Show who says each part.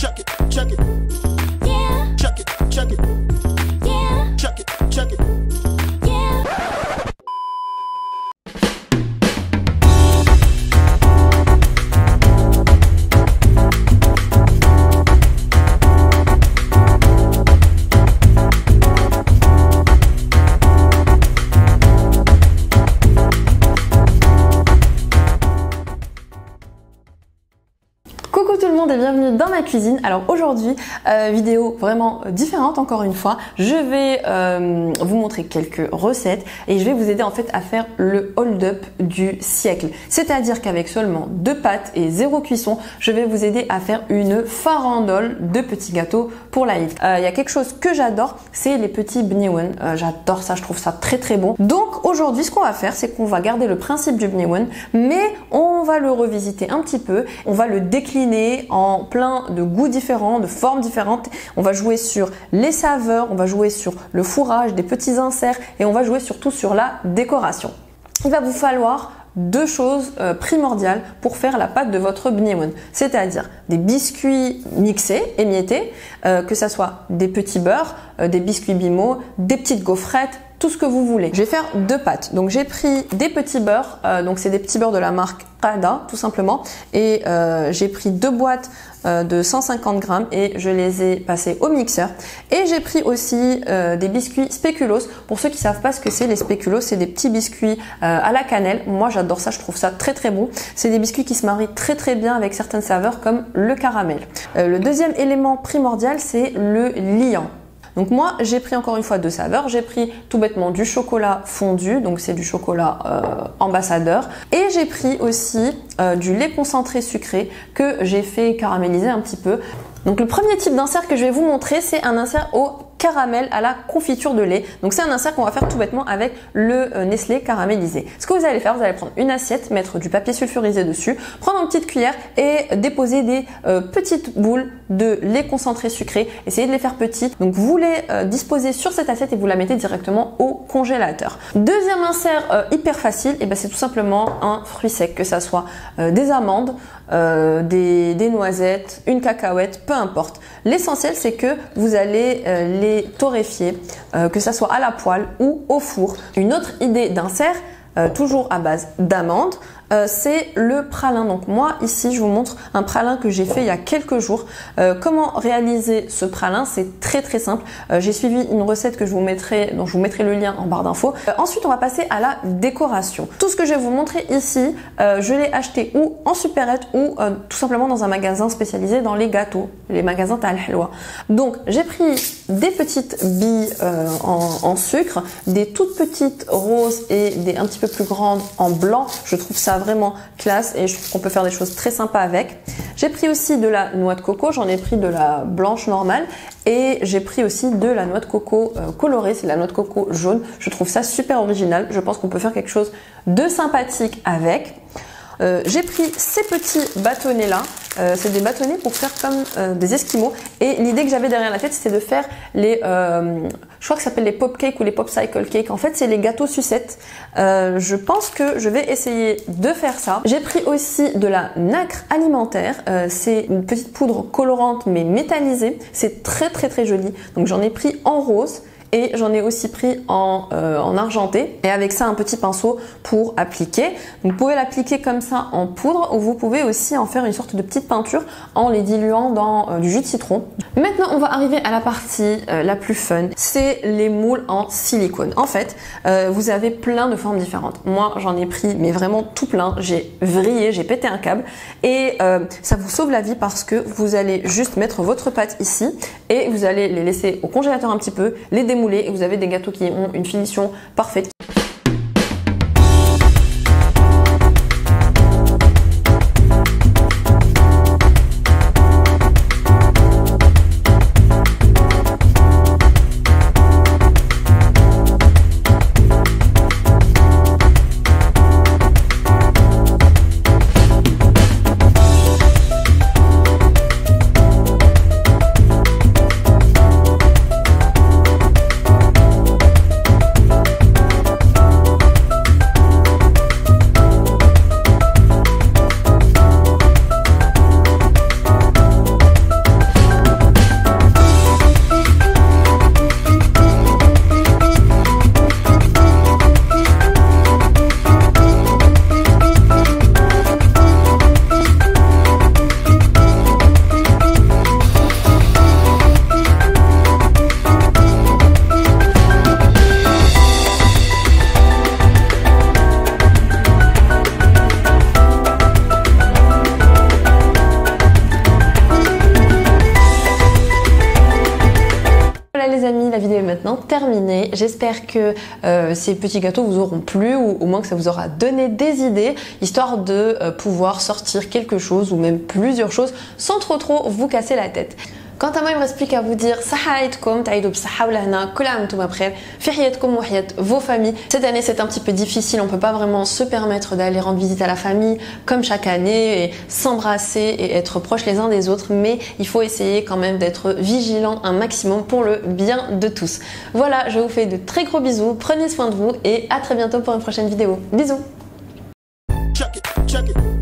Speaker 1: Chuck it, chuck it. Yeah. Chuck it, chuck it. Yeah. Chuck it, chuck it. Yeah.
Speaker 2: Coucou tout le monde et bienvenue dans ma cuisine. Alors aujourd'hui, vidéo vraiment différente encore une fois. Je vais vous montrer quelques recettes et je vais vous aider en fait à faire le hold-up du siècle. C'est-à-dire qu'avec seulement 2 pâtes et 0 cuisson, je vais vous aider à faire une farandole de petits gâteaux pour l'Aïd. Il y a quelque chose que j'adore, c'est les petits bniwen. J'adore ça, je trouve ça très très bon. Donc aujourd'hui, ce qu'on va faire, c'est qu'on va garder le principe du bniwen, mais on va le revisiter un petit peu. On va le décliner en plein de goûts différents, de formes différentes. On va jouer sur les saveurs, on va jouer sur le fourrage, des petits inserts et on va jouer surtout sur la décoration. Il va vous falloir 2 choses primordiales pour faire la pâte de votre bniwen, c'est-à-dire des biscuits mixés, émiettés, que ça soit des petits beurres, des biscuits bimo, des petites gaufrettes, tout ce que vous voulez. Je vais faire 2 pâtes. Donc j'ai pris des petits beurres, donc c'est des petits beurres de la marque Prada tout simplement, et j'ai pris 2 boîtes de 150 grammes et je les ai passés au mixeur. Et j'ai pris aussi des biscuits spéculoos. Pour ceux qui savent pas ce que c'est, les spéculoos, c'est des petits biscuits à la cannelle. Moi j'adore ça, je trouve ça très très bon. C'est des biscuits qui se marient très très bien avec certaines saveurs comme le caramel. Le deuxième élément primordial, c'est le liant. Donc moi j'ai pris encore une fois 2 saveurs, j'ai pris tout bêtement du chocolat fondu, donc c'est du chocolat ambassadeur, et j'ai pris aussi du lait concentré sucré que j'ai fait caraméliser un petit peu. Donc le premier type d'insert que je vais vous montrer, c'est un insert au caramel à la confiture de lait. Donc c'est un insert qu'on va faire tout bêtement avec le Nestlé caramélisé. Ce que vous allez faire, vous allez prendre une assiette, mettre du papier sulfurisé dessus, prendre une petite cuillère et déposer des petites boules de lait concentré sucré. Essayez de les faire petites. Donc vous les disposez sur cette assiette et vous la mettez directement au congélateur. Deuxième insert hyper facile, et ben c'est tout simplement un fruit sec, que ça soit des amandes, des noisettes, une cacahuète, peu importe. L'essentiel c'est que vous allez les torréfier, que ça soit à la poêle ou au four. Une autre idée d'insert, toujours à base d'amandes, c'est le pralin. Donc moi ici je vous montre un pralin que j'ai fait il y a quelques jours. Comment réaliser ce pralin? C'est très très simple. J'ai suivi une recette que je vous mettrai, dont je vous mettrai le lien en barre d'infos. Ensuite on va passer à la décoration. Tout ce que je vais vous montrer ici, je l'ai acheté ou en supérette ou tout simplement dans un magasin spécialisé dans les gâteaux, les magasins Tal Helwa. Donc j'ai pris des petites billes en sucre, des toutes petites roses et des un petit peu plus grandes en blanc. Je trouve ça vraiment classe et je trouve qu'on peut faire des choses très sympas avec. J'ai pris aussi de la noix de coco, j'en ai pris de la blanche normale et j'ai pris aussi de la noix de coco colorée, c'est la noix de coco jaune. Je trouve ça super original, je pense qu'on peut faire quelque chose de sympathique avec. J'ai pris ces petits bâtonnets là, c'est des bâtonnets pour faire comme des esquimaux, et l'idée que j'avais derrière la tête c'était de faire les, je crois que ça s'appelle les pop cakes ou les popsicle cakes, en fait c'est les gâteaux sucettes. Je pense que je vais essayer de faire ça. J'ai pris aussi de la nacre alimentaire, c'est une petite poudre colorante mais métallisée, c'est très très très joli, donc j'en ai pris en rose. Et j'en ai aussi pris en argenté, et avec ça un petit pinceau pour appliquer. Donc vous pouvez l'appliquer comme ça en poudre, ou vous pouvez aussi en faire une sorte de petite peinture en les diluant dans du jus de citron. Maintenant on va arriver à la partie la plus fun, c'est les moules en silicone. En fait vous avez plein de formes différentes. Moi j'en ai pris mais vraiment tout plein, j'ai vrillé, j'ai pété un câble, et ça vous sauve la vie parce que vous allez juste mettre votre pâte ici et vous allez les laisser au congélateur un petit peu, les démouler, et vous avez des gâteaux qui ont une finition parfaite. les amis, la vidéo est maintenant terminée. J'espère que ces petits gâteaux vous auront plu ou au moins que ça vous aura donné des idées, histoire de pouvoir sortir quelque chose ou même plusieurs choses sans trop vous casser la tête. Quant à moi, il me reste plus qu'à vous dire صحة عيدكم تعيدوا بصحة ولهنا كل عام وانتم بخير في حياتكم وحياة vos familles. Cette année c'est un petit peu difficile, on peut pas vraiment se permettre d'aller rendre visite à la famille comme chaque année et s'embrasser et être proches les uns des autres, mais il faut essayer quand même d'être vigilant un maximum pour le bien de tous. Voilà, je vous fais de très gros bisous, prenez soin de vous et à très bientôt pour une prochaine vidéo. Bisous.
Speaker 1: Check it, check it.